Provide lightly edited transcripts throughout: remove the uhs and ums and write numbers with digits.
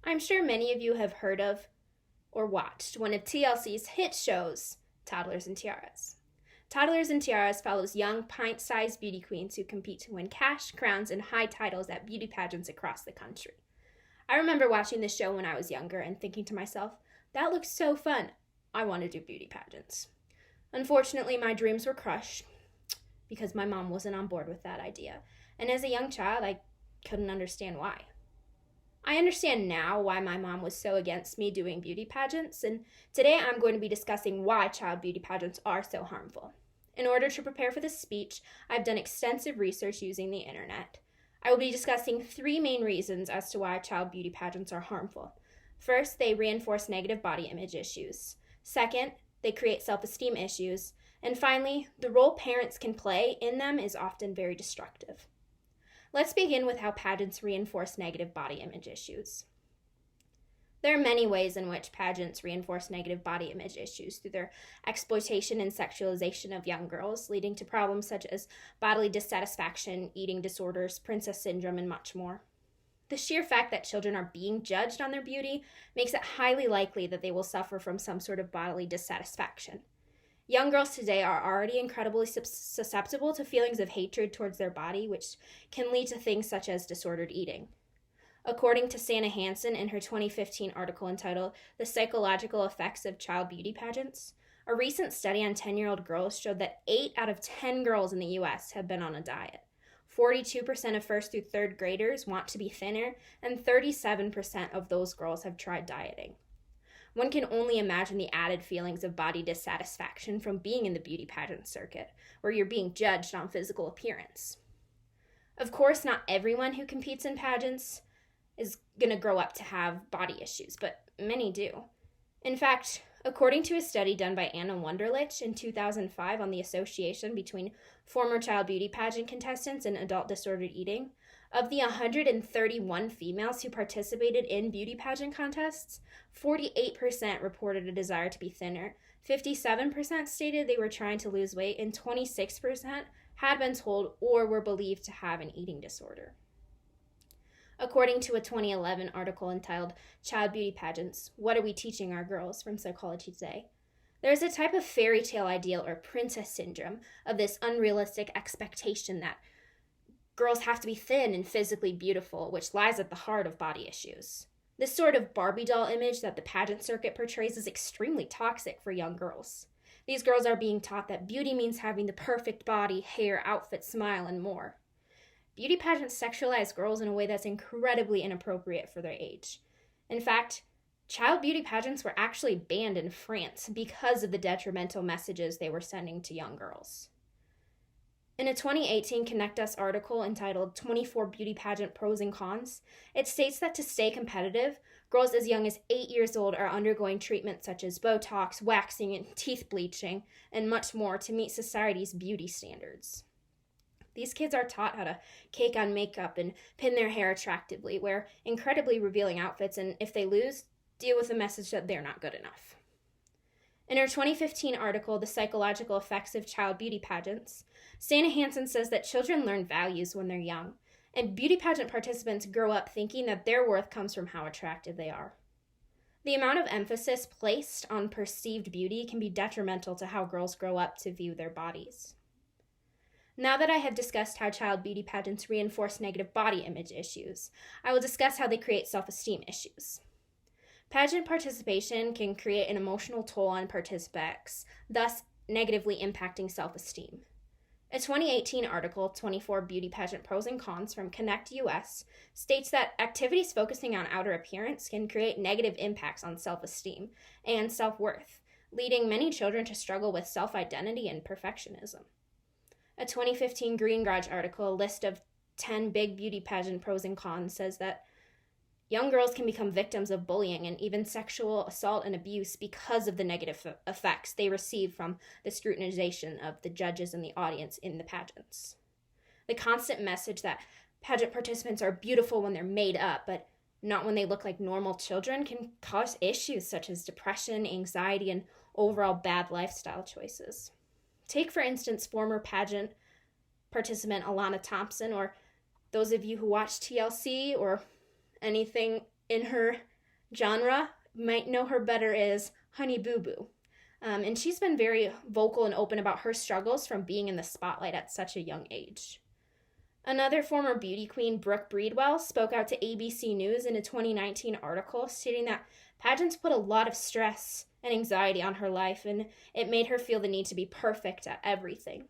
I'm sure many of you have heard of or watched one of TLC's hit shows, Toddlers and Tiaras. Toddlers and Tiaras follows young, pint-sized beauty queens who compete to win cash, crowns, and high titles at beauty pageants across the country. I remember watching this show when I was younger and thinking to myself, that looks so fun. I want to do beauty pageants. Unfortunately, my dreams were crushed because my mom wasn't on board with that idea. And as a young child, I couldn't understand why. I understand now why my mom was so against me doing beauty pageants, and today I'm going to be discussing why child beauty pageants are so harmful. In order to prepare for this speech, I've done extensive research using the internet. I will be discussing 3 main reasons as to why child beauty pageants are harmful. First, they reinforce negative body image issues. Second, they create self-esteem issues. And finally, the role parents can play in them is often very destructive. Let's begin with how pageants reinforce negative body image issues. There are many ways in which pageants reinforce negative body image issues through their exploitation and sexualization of young girls, leading to problems such as bodily dissatisfaction, eating disorders, princess syndrome, and much more. The sheer fact that children are being judged on their beauty makes it highly likely that they will suffer from some sort of bodily dissatisfaction. Young girls today are already incredibly susceptible to feelings of hatred towards their body, which can lead to things such as disordered eating. According to Sannah Hansen in her 2015 article entitled The Psychological Effects of Child Beauty Pageants, a recent study on 10-year-old girls showed that 8 out of 10 girls in the U.S. have been on a diet. 42% of first through third graders want to be thinner, and 37% of those girls have tried dieting. One can only imagine the added feelings of body dissatisfaction from being in the beauty pageant circuit, where you're being judged on physical appearance. Of course, not everyone who competes in pageants is going to grow up to have body issues, but many do. In fact, according to a study done by Anna Wunderlich in 2005 on the association between former child beauty pageant contestants and adult disordered eating, of the 131 females who participated in beauty pageant contests, 48% reported a desire to be thinner, 57% stated they were trying to lose weight, and 26% had been told or were believed to have an eating disorder. According to a 2011 article entitled Child Beauty Pageants, What Are We Teaching Our Girls from Psychology Today? There's a type of fairy tale ideal or princess syndrome of this unrealistic expectation that girls have to be thin and physically beautiful, which lies at the heart of body issues. This sort of Barbie doll image that the pageant circuit portrays is extremely toxic for young girls. These girls are being taught that beauty means having the perfect body, hair, outfit, smile, and more. Beauty pageants sexualize girls in a way that's incredibly inappropriate for their age. In fact, child beauty pageants were actually banned in France because of the detrimental messages they were sending to young girls. In a 2018 Connect Us article entitled 24 Beauty Pageant Pros and Cons, it states that to stay competitive, girls as young as 8 years old are undergoing treatments such as Botox, waxing, and teeth bleaching, and much more to meet society's beauty standards. These kids are taught how to cake on makeup and pin their hair attractively, wear incredibly revealing outfits, and if they lose, deal with the message that they're not good enough. In her 2015 article, The Psychological Effects of Child Beauty Pageants, Sannah Hansen says that children learn values when they're young, and beauty pageant participants grow up thinking that their worth comes from how attractive they are. The amount of emphasis placed on perceived beauty can be detrimental to how girls grow up to view their bodies. Now that I have discussed how child beauty pageants reinforce negative body image issues, I will discuss how they create self-esteem issues. Pageant participation can create an emotional toll on participants, thus negatively impacting self-esteem. A 2018 article, 24 Beauty Pageant Pros and Cons from Connect US, states that activities focusing on outer appearance can create negative impacts on self-esteem and self-worth, leading many children to struggle with self-identity and perfectionism. A 2015 Green Garage article, a list of 10 big beauty pageant pros and cons, says that young girls can become victims of bullying and even sexual assault and abuse because of the negative effects they receive from the scrutinization of the judges and the audience in the pageants. The constant message that pageant participants are beautiful when they're made up, but not when they look like normal children, can cause issues such as depression, anxiety, and overall bad lifestyle choices. Take, for instance, former pageant participant Alana Thompson, or those of you who watch TLC or anything in her Genre, might know her better as Honey Boo Boo. And she's been very vocal and open about her struggles from being in the spotlight at such a young age. Another former beauty queen, Brooke Breedwell, spoke out to ABC News in a 2019 article stating that pageants put a lot of stress and anxiety on her life, and it made her feel the need to be perfect at everything.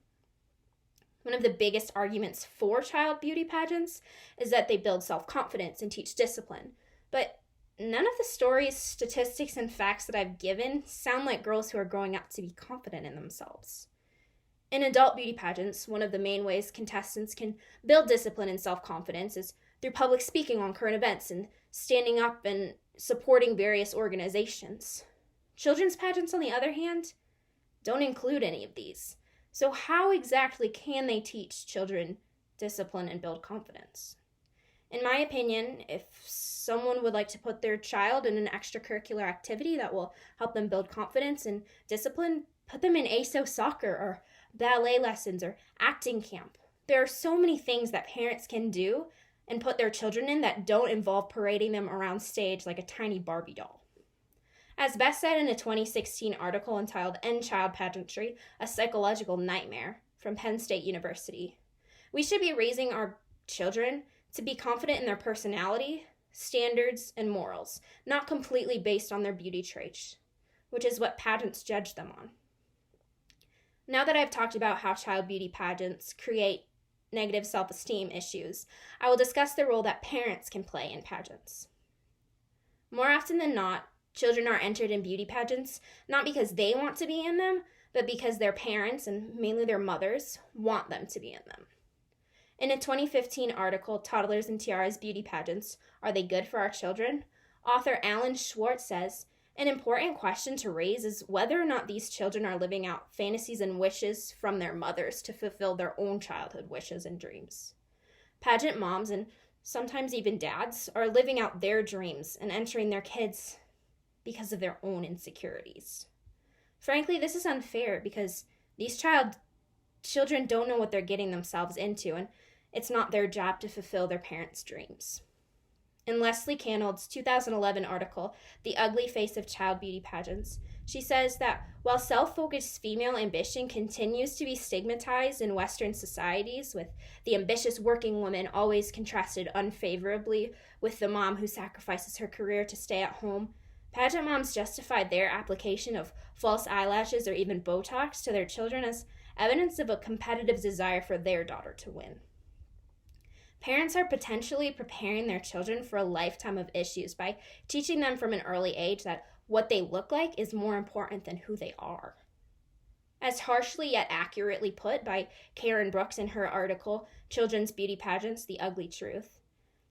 One of the biggest arguments for child beauty pageants is that they build self-confidence and teach discipline. But none of the stories, statistics, and facts that I've given sound like girls who are growing up to be confident in themselves. In adult beauty pageants, one of the main ways contestants can build discipline and self-confidence is through public speaking on current events and standing up and supporting various organizations. Children's pageants, on the other hand, don't include any of these. So how exactly can they teach children discipline and build confidence? In my opinion, if someone would like to put their child in an extracurricular activity that will help them build confidence and discipline, put them in ASO soccer or ballet lessons or acting camp. There are so many things that parents can do and put their children in that don't involve parading them around stage like a tiny Barbie doll. As Beth said in a 2016 article entitled End Child Pageantry, A Psychological Nightmare from Penn State University, we should be raising our children to be confident in their personality, standards, and morals, not completely based on their beauty traits, which is what pageants judge them on. Now that I've talked about how child beauty pageants create negative self-esteem issues, I will discuss the role that parents can play in pageants. More often than not, children are entered in beauty pageants not because they want to be in them, but because their parents, and mainly their mothers, want them to be in them. In a 2015 article, Toddlers and Tiaras Beauty Pageants, Are They Good for Our Children?, author Alan Schwartz says, an important question to raise is whether or not these children are living out fantasies and wishes from their mothers to fulfill their own childhood wishes and dreams. Pageant moms, and sometimes even dads, are living out their dreams and entering their kids because of their own insecurities. Frankly, this is unfair because these children don't know what they're getting themselves into, and it's not their job to fulfill their parents' dreams. In Leslie Canold's 2011 article, The Ugly Face of Child Beauty Pageants, she says that while self-focused female ambition continues to be stigmatized in Western societies, with the ambitious working woman always contrasted unfavorably with the mom who sacrifices her career to stay at home, pageant moms justify their application of false eyelashes or even Botox to their children as evidence of a competitive desire for their daughter to win. Parents are potentially preparing their children for a lifetime of issues by teaching them from an early age that what they look like is more important than who they are. As harshly yet accurately put by Karen Brooks in her article, Children's Beauty Pageants, The Ugly Truth,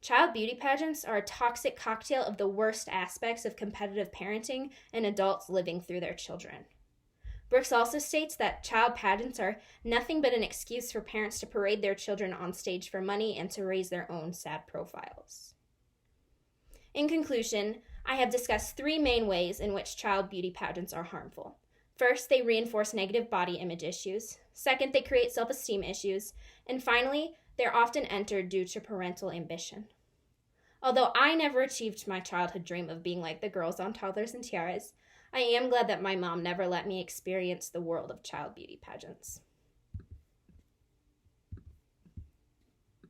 child beauty pageants are a toxic cocktail of the worst aspects of competitive parenting and adults living through their children. Brooks also states that child pageants are nothing but an excuse for parents to parade their children on stage for money and to raise their own sad profiles. In conclusion, I have discussed three main ways in which child beauty pageants are harmful. First, they reinforce negative body image issues. Second, they create self-esteem issues. And finally, they're often entered due to parental ambition. Although I never achieved my childhood dream of being like the girls on Toddlers and Tiaras, I am glad that my mom never let me experience the world of child beauty pageants.